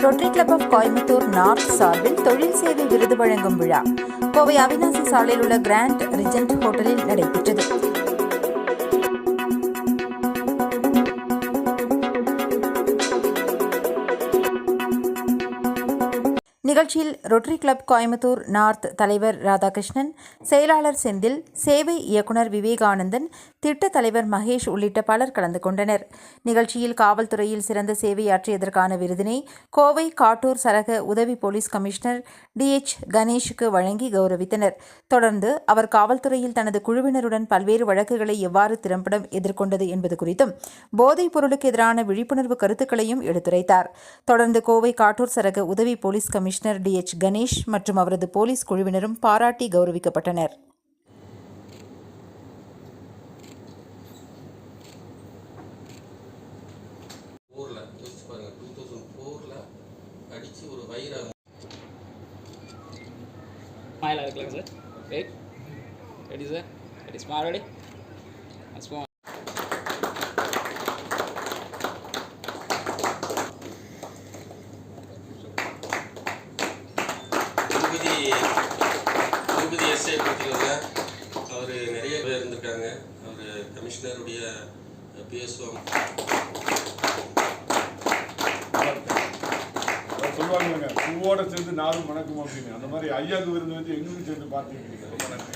Rotary club of Coimbatore north சார்பில் தொழில் சேவை விருது வழங்கும் விழா கோவை அவினாசி சாலையில் உள்ள கிராண்ட் ரிஜென்ட் ஹோட்டலில் நடைபெற்றது. நிகழ்ச்சியில் ரோட்டரி கிளப் கோயம்புத்தூர் நார்த் தலைவர் ராதாகிருஷ்ணன், செயலாளர் செந்தில், சேவை இயக்குநர் விவேகானந்தன், திட்ட தலைவர் மகேஷ் உள்ளிட்ட பலர் கலந்து கொண்டனர். நிகழ்ச்சியில் காவல்துறையில் சிறந்த சேவையாற்றியதற்கான விருதினை கோவை காட்டூர் சரக உதவி போலீஸ் கமிஷனர் DH கணேஷுக்கு வழங்கி கௌரவித்தனர். தொடர்ந்து அவர் காவல்துறையில் தனது குழுவினருடன் பல்வேறு வழக்குகளை எவ்வாறு திறம்பட எதிர்கொண்டது என்பது குறித்தும் போதைப் பொருளுக்கு எதிரான விழிப்புணர்வு கருத்துக்களையும் எடுத்துரைத்தார். தொடர்ந்து கோவை காட்டூர் சரக உதவி போலீஸ் கமிஷனர் DH கணேஷ் மற்றும் அவரது போலீஸ் குழுவினரும் பாராட்டி கௌரவிக்கப்பட்டனர். திருப்பதி எஸ்ஐ பார்த்தீங்கன்னா அவர் நிறைய பேர் இருந்திருக்காங்க. அவர் கமிஷனருடைய PSO சொல்லுவாங்க, பூவோட சேர்ந்து நாளும் மணக்கும் அப்படின்னு. அந்த மாதிரி ஐயாவுக்கு விருந்து வந்து எங்களுக்கு சேர்ந்து பார்த்துக்கிட்டு ரொம்ப நன்றி.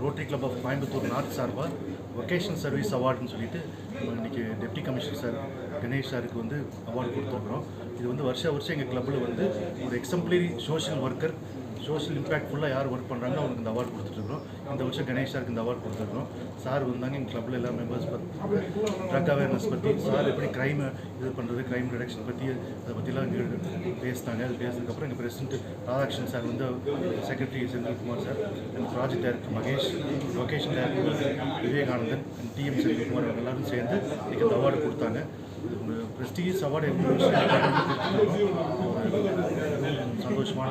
Rotary club of Coimbatore north சார்பாக வொகேஷனல் சர்வீஸ் அவார்டுன்னு சொல்லிட்டு இன்றைக்கி டெப்டி கமிஷனர் சார் கணேஷ் சாருக்கு வந்து அவார்டு கொடுத்துருக்குறோம். இது வந்து வருஷம் எங்கள் கிளப்பில் வந்து ஒரு எக்ஸம்ப்ளரி சோஷியல் ஒர்க்கர், சோஷியல் இம்பேக்ட்ஃபுல்லாக யார் ஒர்க் பண்ணுறாங்களோ அவங்களுக்கு இந்த அவார்டு கொடுத்துட்ருக்குறோம். இந்த வருஷம் கணேஷ் சாருக்கு இந்த அவார்டு கொடுத்துருக்குறோம். சார் வந்தாங்க எங்கள் கிளப்பில் எல்லா மெம்பர்ஸ் ட்ரக் அவேர்னஸ் பற்றி, சார் எப்படி க்ரைமை இது பண்ணுறது, க்ரைம் ரிடக்ஷன் பற்றி அதை பற்றிலாம் இங்கே பேசினாங்க. அது பேசினதுக்கப்புறம் எங்கள் பிரசிடென்ட் ராதாகிருஷ்ணன் சார் வந்து, செக்ரட்டரி செந்தில்குமார் சார், எங்கள் project director Mahesh, location director Vivekanandan, TM Senthilkumar அவங்க எல்லாரும் சேர்ந்து இன்றைக்கி இந்த அவார்டு கொடுத்தாங்க. ஒரு ப்ரெஸ்டீஜியஸ் அவார்டு எப்படி சந்தோஷமான